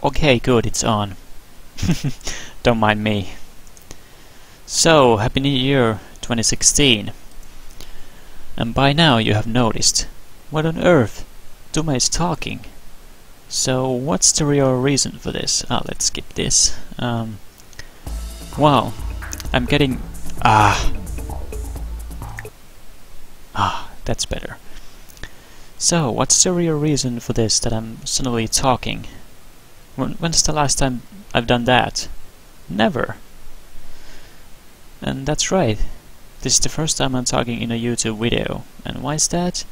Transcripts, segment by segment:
Okay, good, it's on. Don't mind me. So, Happy New Year 2016. And by now you have noticed, what on earth? Duma is talking. So, what's the real reason for this? Let's skip this. Well, I'm getting... that's better. So, what's the real reason for this, that I'm suddenly talking? When's the last time I've done that? Never. And that's right. This is the first time I'm talking in a YouTube video. And why is that?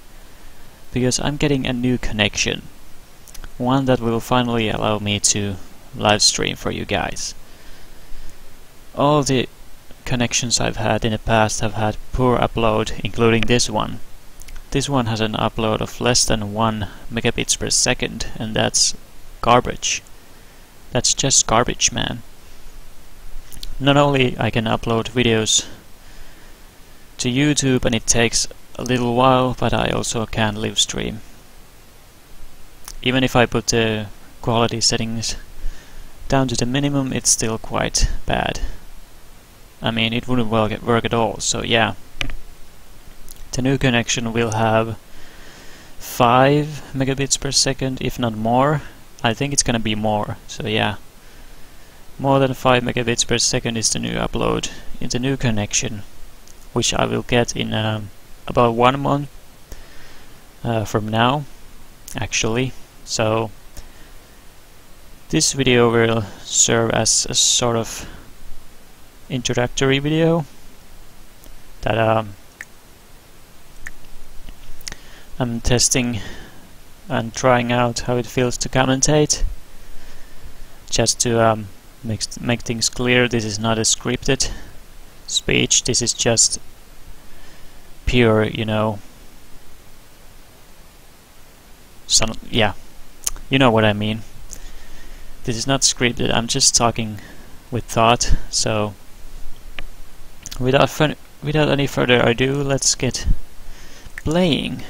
Because I'm getting a new connection. One that will finally allow me to live stream for you guys. All the connections I've had in the past have had poor upload, including this one. This one has an upload of less than 1 megabits per second, and that's garbage. That's just garbage, man. Not only I can upload videos to YouTube and it takes a little while, but I also can live stream. Even if I put the quality settings down to the minimum, it's still quite bad. I mean, it wouldn't work at all, so yeah. The new connection will have 5 megabits per second, if not more. I think it's gonna be more, so yeah. More than 5 megabits per second is the new upload in the new connection, which I will get in about 1 month from now, actually. So this video will serve as a sort of introductory video that I'm testing and trying out how it feels to commentate. Just to make things clear, this is not a scripted speech, this is just pure, you know, yeah, you know what I mean. This is not scripted, I'm just talking with thought, so without any further ado, let's get playing.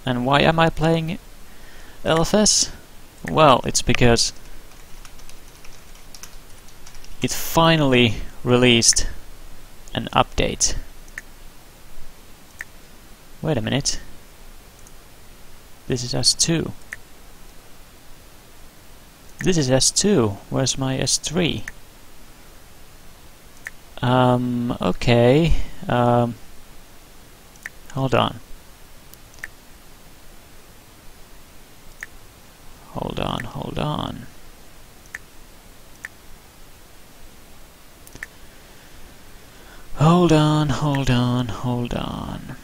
And why am I playing LFS? Well, it's because it finally released an update. Wait a minute. This is S2. This is S2. Where's my S3? Okay. Hold on. Hold on. Hold on. Hold on, hold on, hold on.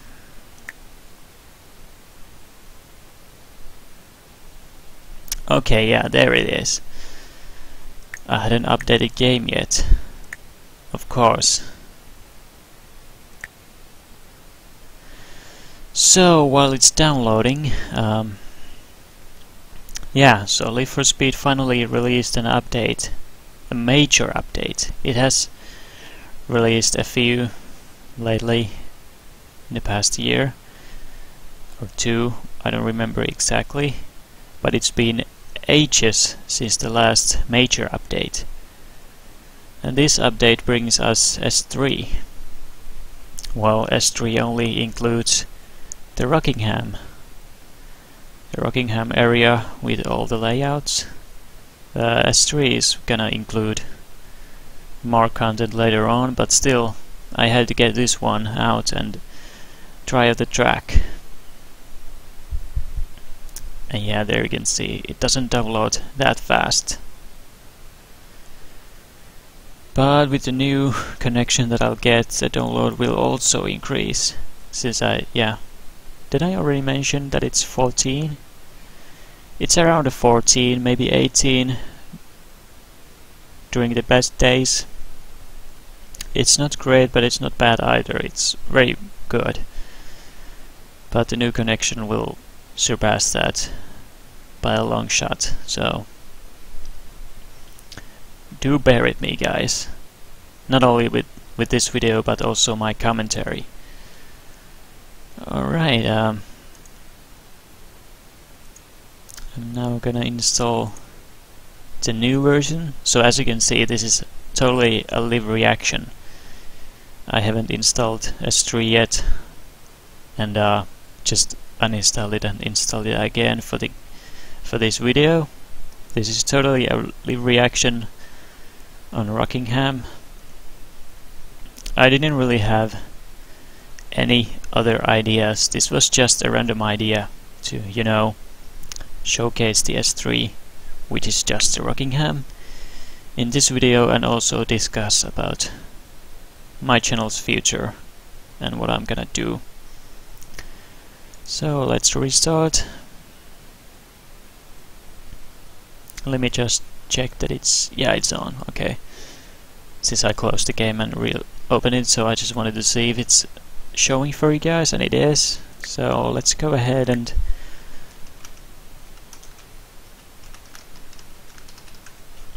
Okay, yeah, there it is. I hadn't updated game yet. Of course. So, while it's downloading, yeah, so Live for Speed finally released an update. A major update. It has released a few lately in the past year or two, I don't remember exactly, but it's been ages since the last major update. And this update brings us S3. Well, S3 only includes the Rockingham area with all the layouts. S3 is gonna include more content later on, but still I had to get this one out and try out the track. And yeah, there you can see it doesn't download that fast. But with the new connection that I'll get, the download will also increase. Since did I already mention that it's 14? It's around a 14, maybe 18 during the best days. It's not great, but it's not bad either. It's very good. But the new connection will surpass that by a long shot, so do bear with me, guys. Not only with this video, but also my commentary. Alright, I'm now gonna install the new version. So as you can see, this is totally a live reaction. I haven't installed S3 yet, and just uninstalled it and installed it again for this video. This is totally a live reaction on Rockingham. I didn't really have any other ideas. This was just a random idea to, you know, showcase the S3, which is just the Rockingham, in this video, and also discuss about my channel's future and what I'm gonna do. So let's restart. Let me just check that it's on. Okay, since I closed the game and reopened it, so I just wanted to see if it's showing for you guys, and it is. So let's go ahead and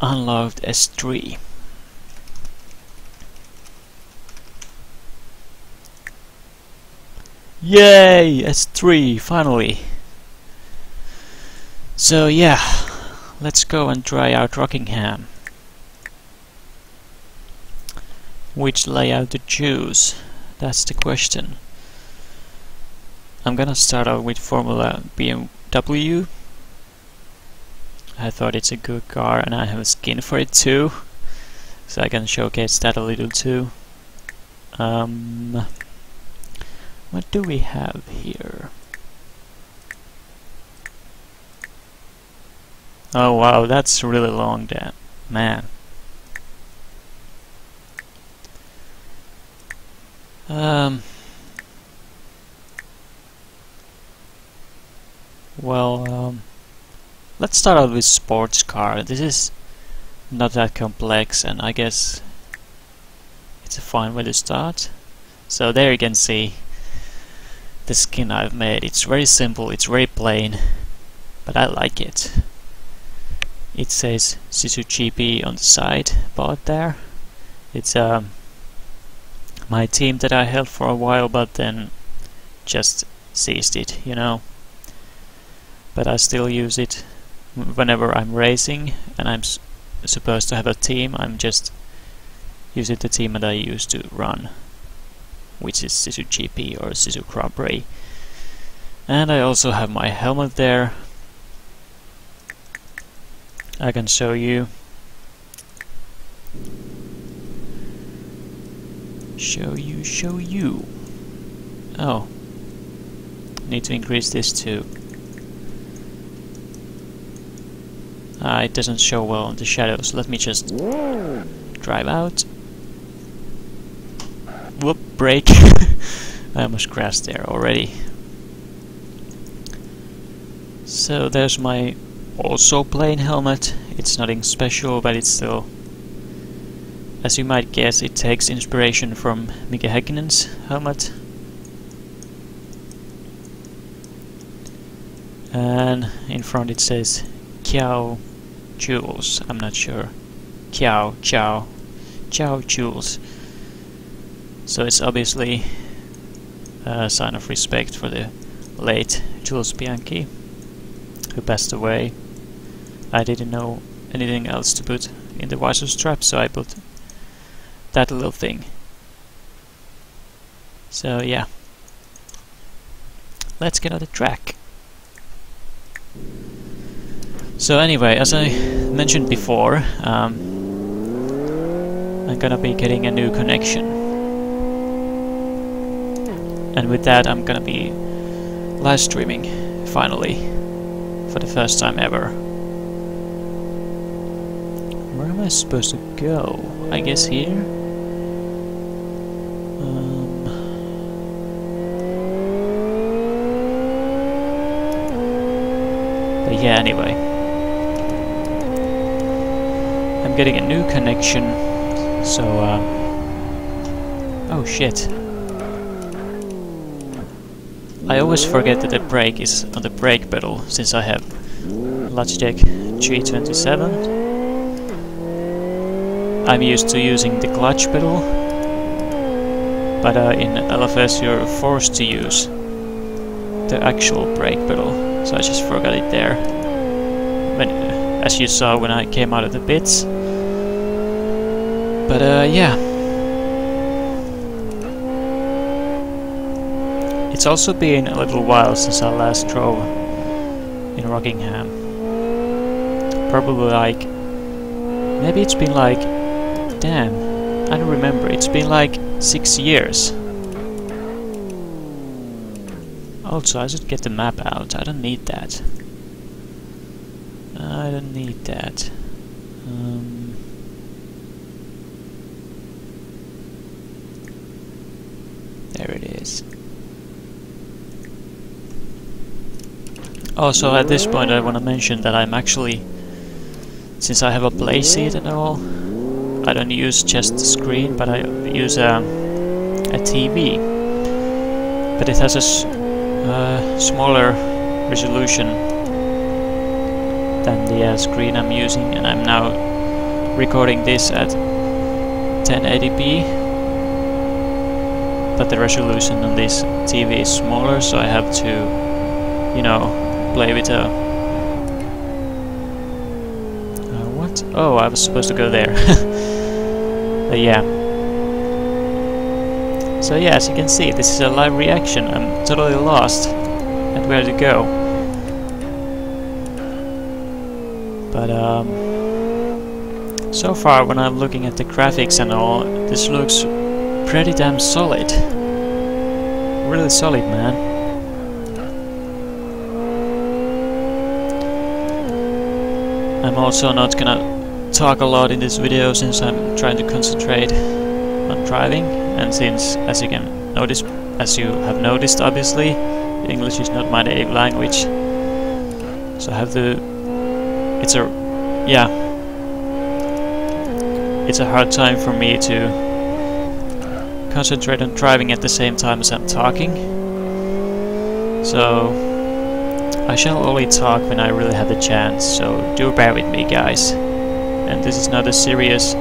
unload S3. Yay! S3 finally. So yeah, let's go and try out Rockingham. Which layout to choose? That's the question. I'm gonna start out with Formula BMW. I thought it's a good car, and I have a skin for it too, so I can showcase that a little too. What do we have here? Oh wow, that's really long, damn man. Let's start out with sports car. This is not that complex, and I guess it's a fine way to start. So there you can see the skin I've made. It's very simple, it's very plain, but I like it. It says Suzuki on the side, bought there. It's my team that I held for a while, but then just ceased it, you know. But I still use it whenever I'm racing, and I'm supposed to have a team. I'm just using the team that I used to run, which is Suzuki or Suzuki Grand Prix. And I also have my helmet there. I can show you. Show you. Oh, need to increase this too. It doesn't show well in the shadows. Let me just drive out. Whoop, brake. I almost crashed there already. So there's my also plain helmet. It's nothing special, but it's still, as you might guess, it takes inspiration from Mika Häkkinen's helmet. And in front it says Ciao Jules. I'm not sure. Ciao Jules. So it's obviously a sign of respect for the late Jules Bianchi, who passed away. I didn't know anything else to put in the visor strap, so I put that little thing. So yeah, let's get on the track. So anyway, as I mentioned before, I'm gonna be getting a new connection, and with that I'm gonna be live streaming finally for the first time ever. Where am I supposed to go? I guess here? But yeah, anyway. I'm getting a new connection, so oh shit. I always forget that the brake is on the brake pedal, since I have Logitech G27. I'm used to using the clutch pedal, but in LFS you're forced to use the actual brake pedal, so I just forgot it there. when, as you saw when I came out of the pits. But yeah. It's also been a little while since I last drove in Rockingham. Probably like... maybe it's been like... damn, I don't remember. It's been like 6 years. Also, I should get the map out. I don't need that. I don't need that. There it is. Also, at this point I want to mention that I'm actually, since I have a play seat and all, I don't use just the screen, but I use a TV. But it has a smaller resolution than the screen I'm using, and I'm now recording this at 1080p, but the resolution on this TV is smaller, so I have to, you know, play with a... what? Oh, I was supposed to go there. But yeah. So yeah, as you can see, this is a live reaction. I'm totally lost at where to go. But so far when I'm looking at the graphics and all, this looks pretty damn solid. Really solid, man. I'm also not gonna talk a lot in this video since I'm trying to concentrate on driving, and since, as you can notice, as you have noticed obviously, English is not my native language, so I have to... it's a... yeah, it's a hard time for me to concentrate on driving at the same time as I'm talking. So I shall only talk when I really have the chance, so do bear with me, guys. And this is not a serious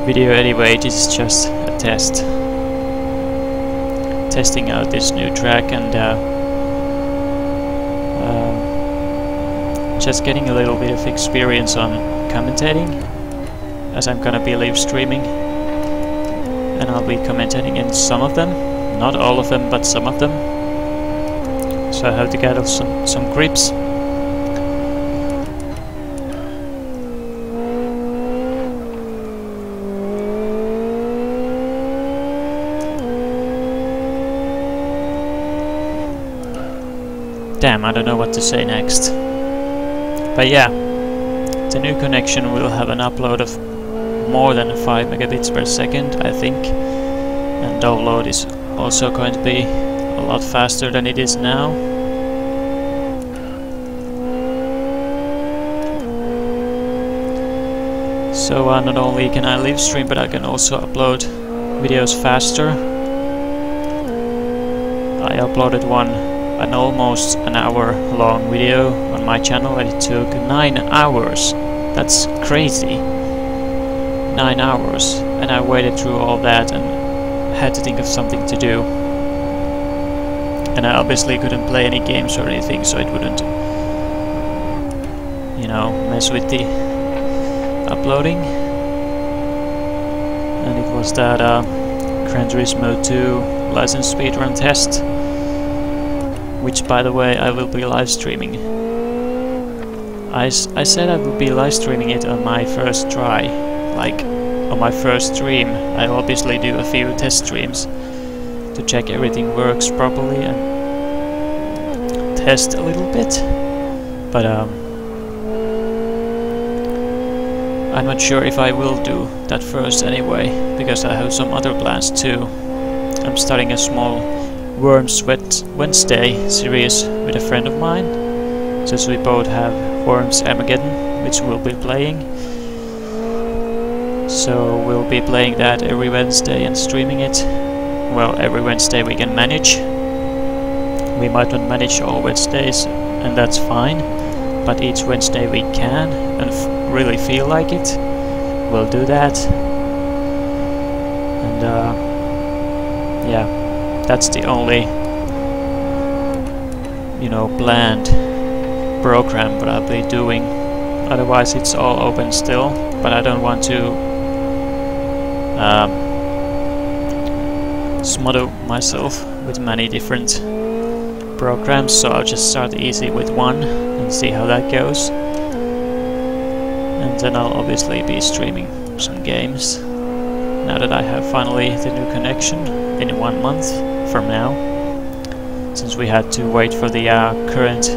video anyway, this is just a test. Testing out this new track and just getting a little bit of experience on commentating, as I'm gonna be live streaming. And I'll be commentating in some of them, not all of them, but some of them. So I have to get some grips. Damn, I don't know what to say next. But yeah, the new connection will have an upload of more than 5 megabits per second, I think. And download is also going to be a lot faster than it is now. So not only can I live stream, but I can also upload videos faster. I uploaded an almost an hour long video on my channel, and it took 9 hours. That's crazy. 9 hours, and I waited through all that and had to think of something to do. And I obviously couldn't play any games or anything, so it wouldn't, you know, mess with the uploading. And it was that Gran Turismo 2 license speedrun test, which, by the way, I will be live streaming. I said I would be live streaming it on my first try, like on my first stream. I obviously do a few test streams to check everything works properly and test a little bit, but I'm not sure if I will do that first anyway, because I have some other plans too. I'm starting a small Worms Wednesday series with a friend of mine, since we both have Worms Armageddon, which we'll be playing. So we'll be playing that every Wednesday and streaming it. Well, every Wednesday we can manage. We might not manage all Wednesdays, and that's fine, but each Wednesday we can, and really feel like it, we'll do that. And yeah, that's the only, you know, planned program what I'll be doing. Otherwise it's all open still, but I don't want to smother myself with many different programs, so I'll just start easy with one and see how that goes. And then I'll obviously be streaming some games now that I have finally the new connection in 1 month from now, since we had to wait for the current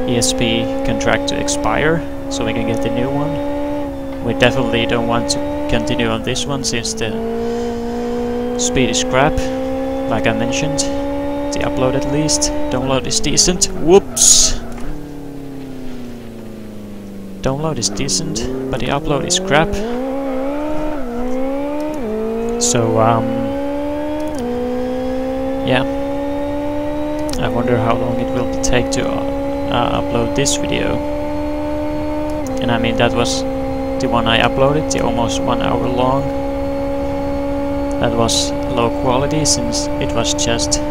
ESP contract to expire so we can get the new one. We definitely don't want to continue on this one since the speed is crap, like I mentioned. The upload at least. Download is decent. Whoops! Download is decent, but the upload is crap. So, yeah. I wonder how long it will take to upload this video. And I mean, that was the one I uploaded, the almost 1 hour long. That was low quality since it was just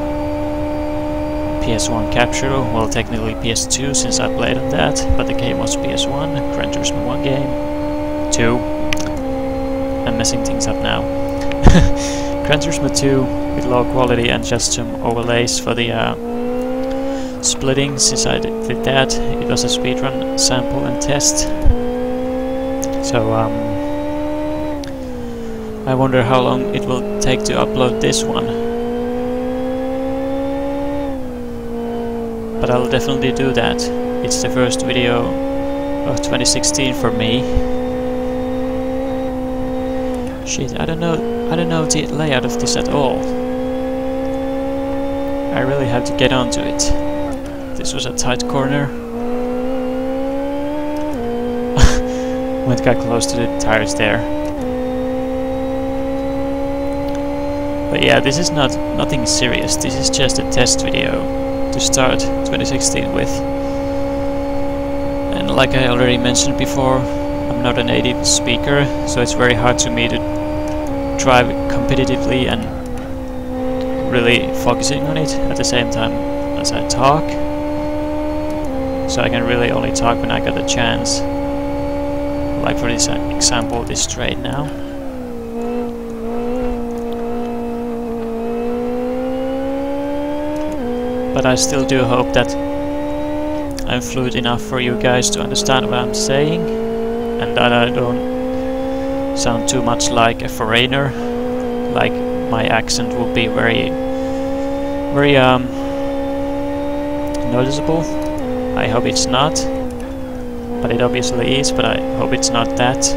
PS1 capture, well technically PS2 since I played on that, but the game was PS1, Gran Turismo 1 game, 2, I'm messing things up now. Gran Turismo 2 with low quality and just some overlays for the splitting. Since I did that, it was a speedrun sample and test. So I wonder how long it will take to upload this one. But I'll definitely do that. It's the first video of 2016 for me. Shit, I don't know the layout of this at all. I really have to get onto it. This was a tight corner. Went got close to the tires there. But yeah, this is nothing serious. This is just a test video to start 2016 with. And like I already mentioned before, I'm not a native speaker, so it's very hard to me to drive competitively and really focusing on it at the same time as I talk. So I can really only talk when I got a chance. Like for this example, this straight now. But I still do hope that I'm fluid enough for you guys to understand what I'm saying, and that I don't sound too much like a foreigner, like my accent will be very noticeable. I hope it's not, but it obviously is, but I hope it's not that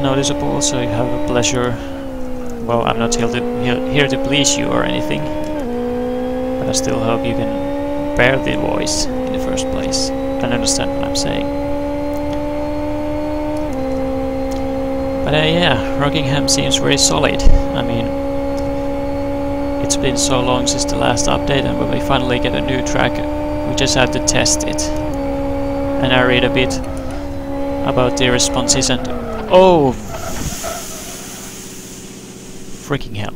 noticeable, so you have a pleasure. Well, I'm not here to please you or anything, but I still hope you can bear the voice in the first place and understand what I'm saying. But yeah, Rockingham seems very solid. I mean, it's been so long since the last update, and when we finally get a new track, we just have to test it. And I read a bit about the responses and... oh! Freaking hell.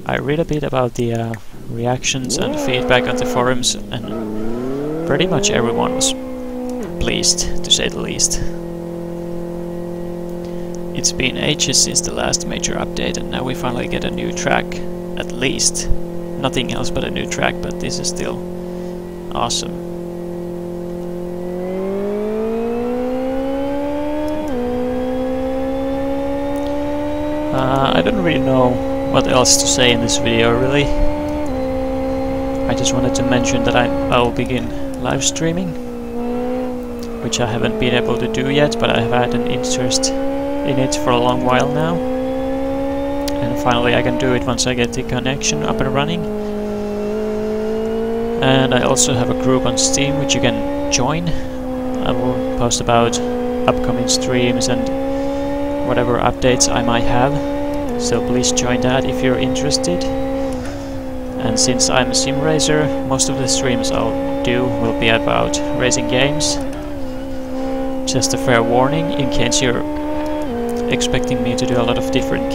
I read a bit about the reactions and feedback on the forums, and pretty much everyone was pleased, to say the least. It's been ages since the last major update, and now we finally get a new track, at least. Nothing else but a new track, but this is still awesome. I don't really know what else to say in this video, really. I just wanted to mention that I will begin live streaming, which I haven't been able to do yet, but I have had an interest in it for a long while now. And finally I can do it once I get the connection up and running. And I also have a group on Steam which you can join. I will post about upcoming streams and whatever updates I might have. So please join that if you're interested. And since I'm a sim racer, most of the streams I'll do will be about racing games. Just a fair warning, in case you're expecting me to do a lot of different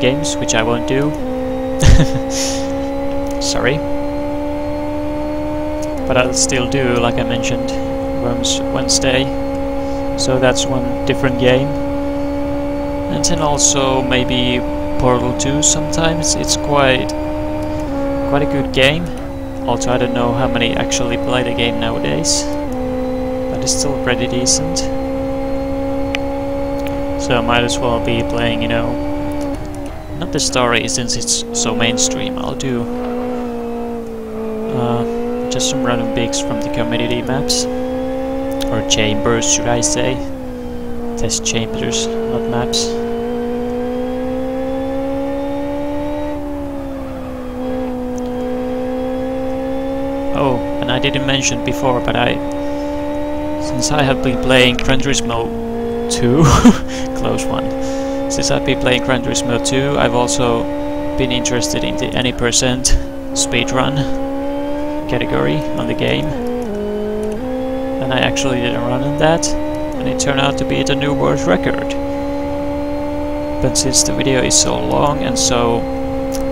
games, which I won't do. Sorry. but I'll still do, like I mentioned, Worms Wednesday, so that's one different game. And then also maybe Portal 2 sometimes. It's quite a good game. Also, I don't know how many actually play the game nowadays, but it's still pretty decent. So I might as well be playing, you know, not the story since it's so mainstream. I'll do just some random picks from the community maps, or chambers should I say. Test chambers, not maps. Oh, and I didn't mention before, but since I have been playing Gran Turismo 2, close one. Since I've been playing Gran Turismo 2, I've also been interested in the any percent speedrun category on the game. And I actually did a run on that, and it turned out to be the new world record. But since the video is so long and so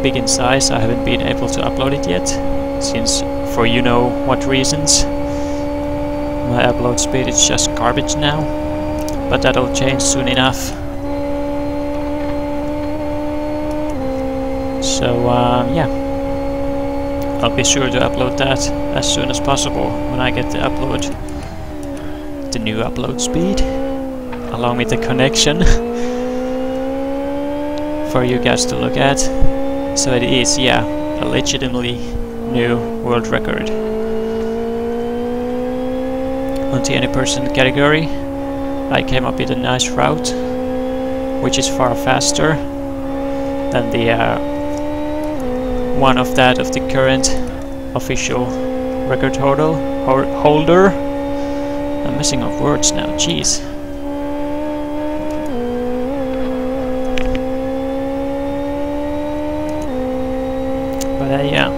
big in size, I haven't been able to upload it yet, since for you know what reasons. My upload speed is just garbage now, but that'll change soon enough. So yeah, I'll be sure to upload that as soon as possible when I get the new upload speed, along with the connection for you guys to look at. So it is, yeah, a legitimately new world record. On the any person category, I came up with a nice route, which is far faster than the one of the current official record holder. I'm missing off words now, jeez. But yeah,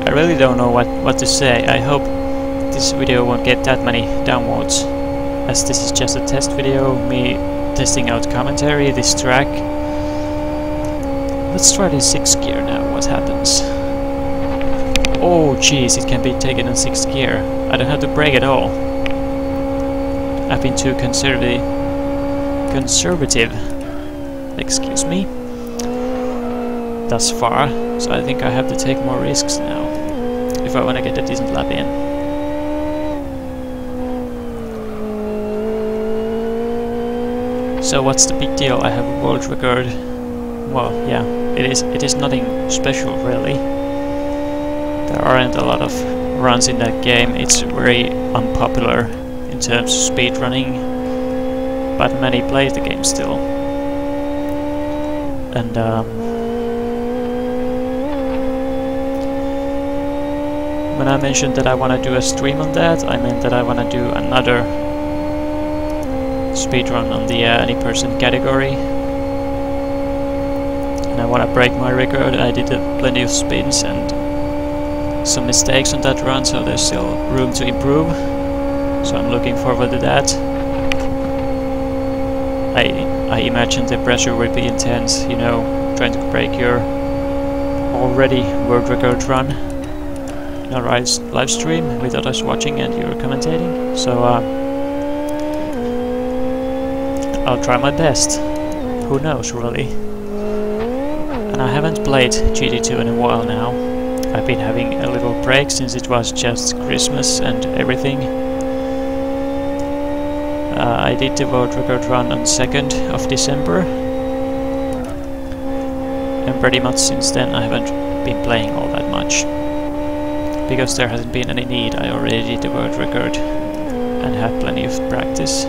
I really don't know what to say. I hope this video won't get that many downvotes, as this is just a test video, me testing out commentary, this track. Let's try the 6th gear now, what happens. Oh jeez, it can be taken in 6th gear. I don't have to brake at all. I've been too conservative, excuse me, thus far, so I think I have to take more risks now, if I want to get a decent lap in. So what's the big deal? I have a world record. Well, yeah, it is nothing special really. There aren't a lot of runs in that game. It's very unpopular in terms of speedrunning, but many play the game still. And when I mentioned that I want to do a stream on that, I meant that I want to do another speedrun on the any person category. And I want to break my record. I did plenty of spins and some mistakes on that run, so there's still room to improve. So I'm looking forward to that. I imagine the pressure will be intense, you know, trying to break your already world record run in a live stream with others watching and you're commentating. So I'll try my best. Who knows, really? And I haven't played GT2 in a while now. I've been having a little break since it was just Christmas and everything. I did the world record run on 2nd of December. And pretty much since then I haven't been playing all that much. Because there hasn't been any need. I already did the world record and had plenty of practice.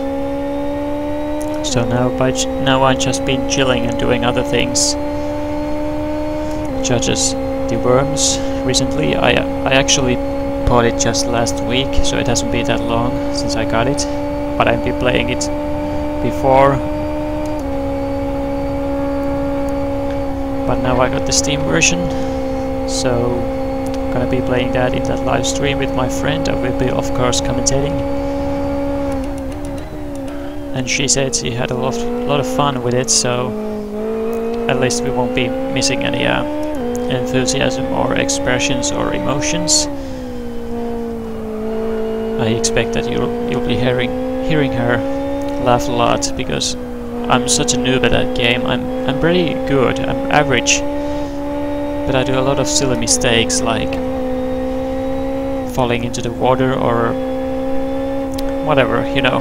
So now I've just been chilling and doing other things, such as the Worms. Recently, I actually bought it just last week, so it hasn't been that long since I got it. But I've been playing it before. But now I got the Steam version, so I'm gonna be playing that in that live stream with my friend. I will be, of course, commentating. And she said she had a lot of fun with it, so at least we won't be missing any enthusiasm or expressions or emotions. I expect that you'll be hearing her laugh a lot, because I'm such a noob at that game. I'm pretty good. I'm average, but I do a lot of silly mistakes, like falling into the water or whatever, you know.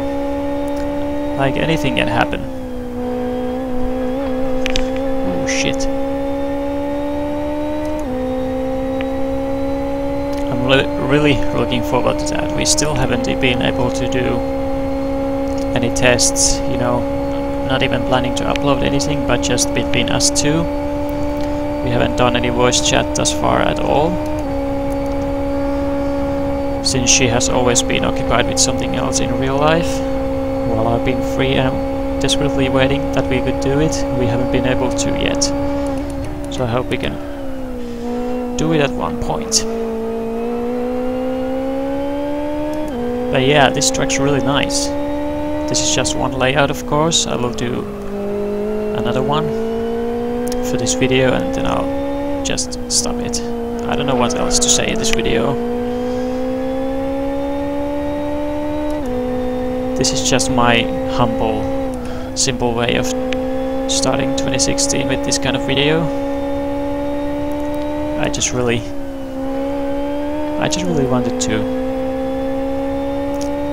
Like anything can happen. Oh shit. I'm really looking forward to that. We still haven't been able to do any tests, you know. Not even planning to upload anything, but just between us two. We haven't done any voice chat thus far at all, since she has always been occupied with something else in real life, while I've been free and desperately waiting that we could do it. We haven't been able to yet, so I hope we can do it at one point. But yeah, this track's really nice. This is just one layout, of course. I will do another one for this video and then I'll just stop it. I don't know what else to say in this video. This is just my humble, simple way of starting 2016 with this kind of video. I just really wanted to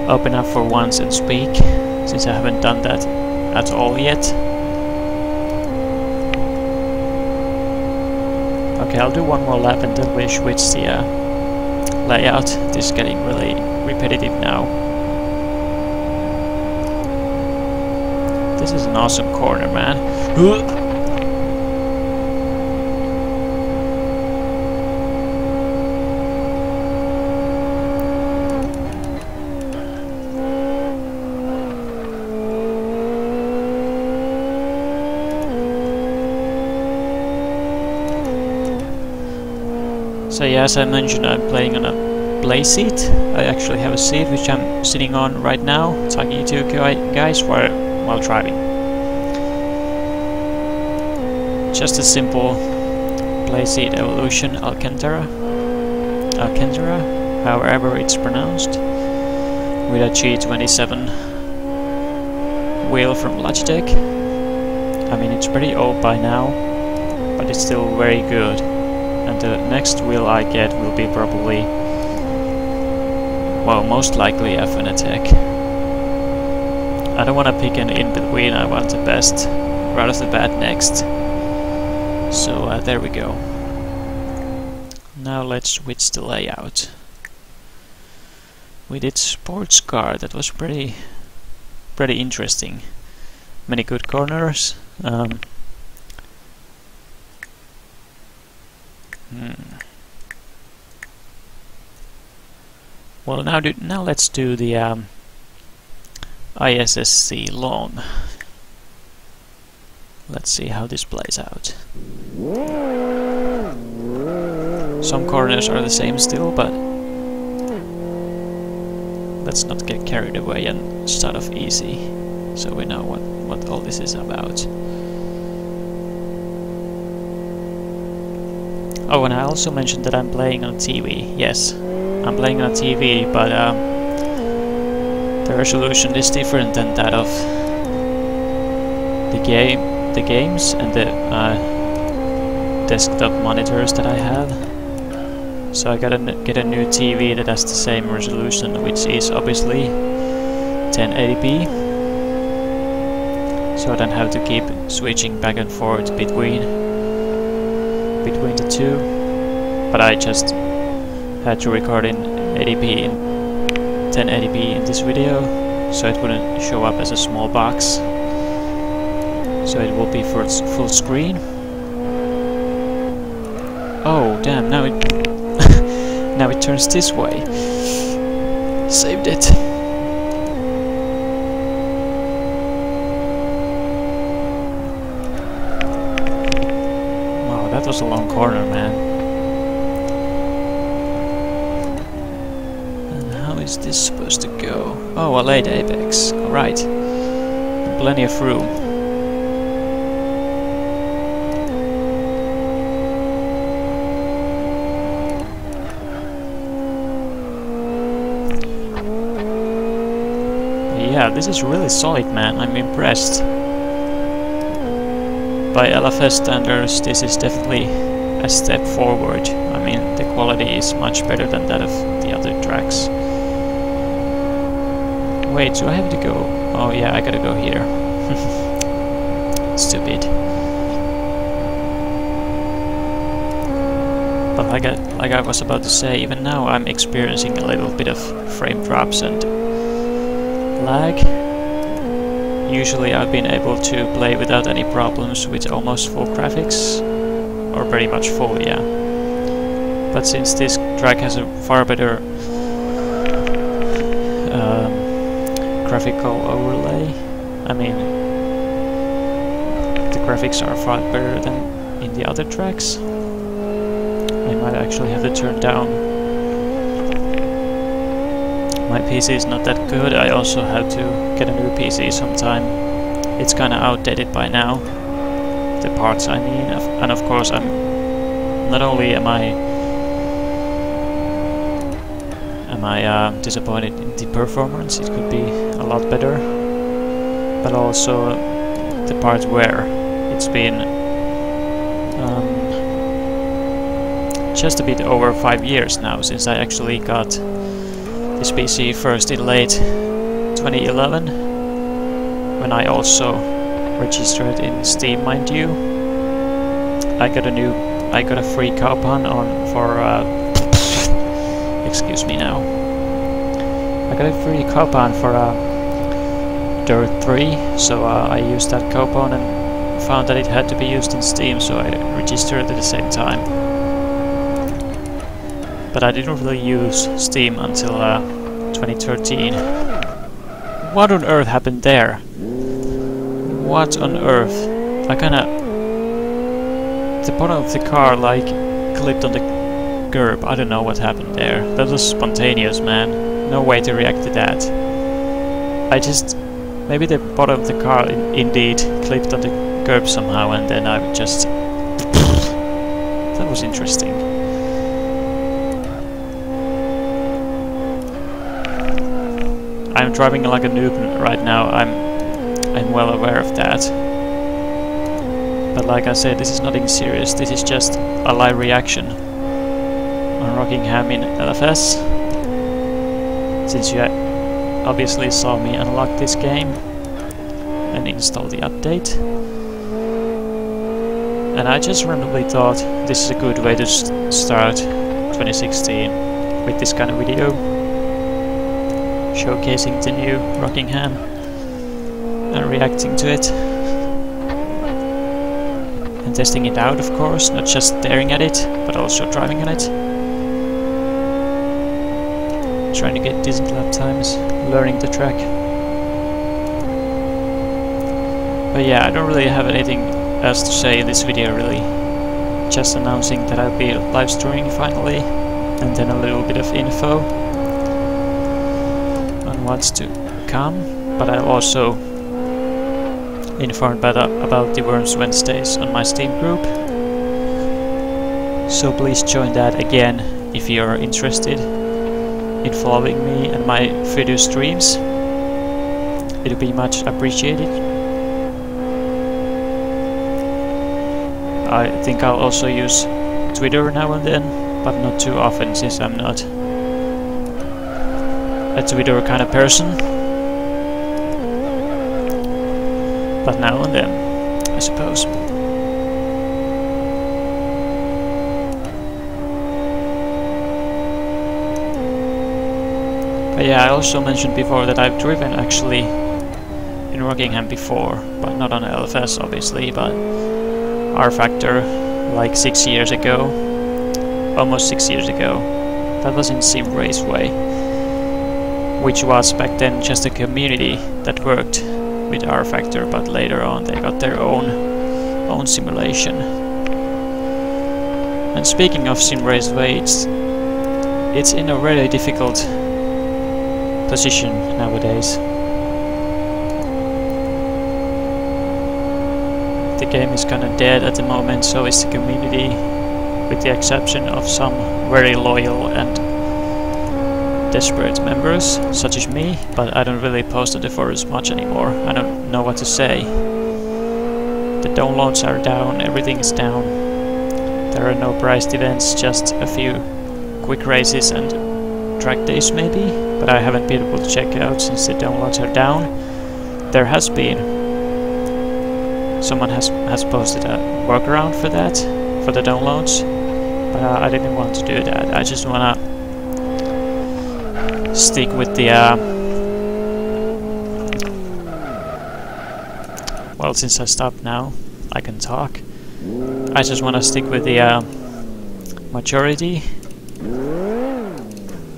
open up for once and speak, since I haven't done that at all yet. Okay, I'll do one more lap and then we'll switch the layout. This is getting really repetitive now. This is an awesome corner, man. So yeah, as I mentioned, I'm playing on a play seat. I actually have a seat which I'm sitting on right now, talking to you guys while driving. Just a simple play seat Evolution Alcantara, however it's pronounced, with a G27 wheel from Logitech. I mean, it's pretty old by now, but it's still very good. And the next wheel I get will be probably, well, most likely a Fanatec. I don't want to pick an in-between, I want the best right off the bat next. So there we go. Now let's switch the layout. We did sports car, that was pretty interesting. Many good corners. Well, now let's do the ISSC long. Let's see how this plays out. Some corners are the same still, but let's not get carried away and start off easy, so we know what all this is about. Oh, and I also mentioned that I'm playing on TV. Yes, I'm playing on TV, but the resolution is different than that of the games and the desktop monitors that I have. So I gotta get a new TV that has the same resolution, which is obviously 1080p. So I don't have to keep switching back and forth between the two. But I just had to record in 1080p in this video, so it wouldn't show up as a small box. So it will be for full screen. Oh damn! Now it now it turns this way. Saved it. Wow, that was a long corner, man. And how is this supposed to go? Oh, a late apex. Alright. Plenty of room. yeah, this is really solid, man. I'm impressed. By LFS standards, this is definitely a step forward. I mean, the quality is much better than that of the other tracks. Wait, do I have to go? Oh yeah, I gotta go here. Stupid. But like I was about to say, even now I'm experiencing a little bit of frame drops and lag. Usually I've been able to play without any problems with almost full graphics, or pretty much full, yeah. But since this track has a far better graphical overlay, I mean, the graphics are far better than in the other tracks. I might actually have to turn down. My PC is not that good. I also have to get a new PC sometime. It's kinda outdated by now, the parts I mean, and of course not only am I disappointed in the performance, it could be a lot better, but also the part where it's been just a bit over 5 years now since I actually got this PC first in late 2011, when I also registered in Steam, mind you. I got a free coupon on for excuse me now. I got a free coupon for Dirt 3, so I used that coupon and found that it had to be used in Steam, so I registered at the same time. But I didn't really use Steam until 2013. What on earth happened there? What on earth? I kinda... the bottom of the car like clipped on the curb. I don't know what happened there. That was spontaneous, man. No way to react to that. I just... maybe the bottom of the car indeed clipped on the curb somehow, and then I just... that was interesting. I'm driving like a noob right now, I'm well aware of that. But like I said, this is nothing serious, this is just a live reaction on Rockingham in LFS. Since you obviously saw me unlock this game and install the update. And I just randomly thought this is a good way to start 2016 with this kind of video, showcasing the new Rockingham and reacting to it and testing it out, of course, not just staring at it but also driving on it, trying to get decent lap times, learning the track. But yeah, I don't really have anything else to say in this video really, just announcing that I'll be live streaming finally, and then a little bit of info what's to come, but I also informed about the Worms Wednesdays on my Steam group, so please join that again if you're interested in following me and my video streams. It'll be much appreciated. I think I'll also use Twitter now and then, but not too often since I'm not a Twitter kind of person, but now and then, I suppose. But yeah, I also mentioned before that I've driven actually in Rockingham before, but not on LFS obviously, but R-Factor like 6 years ago, almost 6 years ago. That was in Sim Raceway, which was back then just a community that worked with R-Factor, but later on they got their own simulation. And speaking of Sim Raceway, it's in a really difficult position nowadays. The game is kinda dead at the moment, so is the community, with the exception of some very loyal and desperate members, such as me, but I don't really post on the forums much anymore. I don't know what to say. The downloads are down, everything is down. There are no priced events, just a few quick races and track days maybe, but I haven't been able to check it out since the downloads are down. There has been... someone has posted a workaround for that, for the downloads, but I didn't want to do that. I just wanna stick with the... well, since I stopped now, I can talk. I just wanna stick with the majority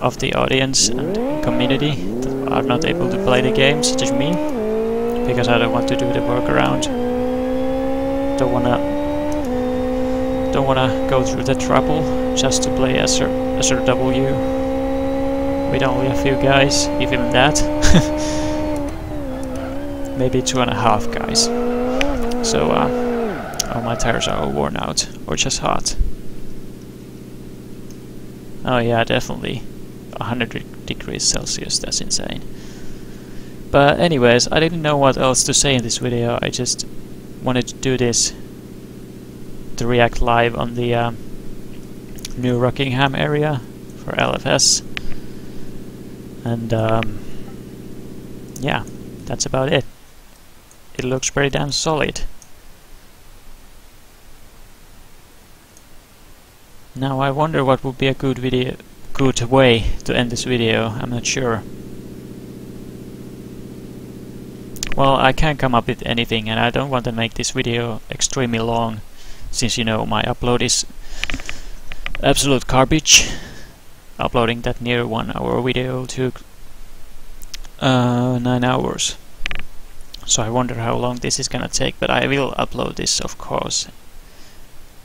of the audience and community that are not able to play the game, such as me, because I don't want to do the workaround. Don't wanna go through the trouble just to play SRW with only a few guys, even that. Maybe 2.5 guys. So oh, my tires are all worn out, or just hot. Oh yeah, definitely 100 degrees Celsius, that's insane. But anyways, I didn't know what else to say in this video. I just wanted to do this to react live on the new Rockingham area for LFS. And yeah, that's about it. It looks pretty damn solid. Now I wonder what would be a good way to end this video. I'm not sure. Well, I can't come up with anything, and I don't want to make this video extremely long, since you know my upload is absolute garbage. Uploading that near 1 hour video took 9 hours. So I wonder how long this is gonna take, but I will upload this, of course,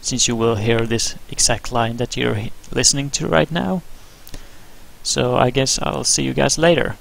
since you will hear this exact line that you're listening to right now. So I guess I'll see you guys later.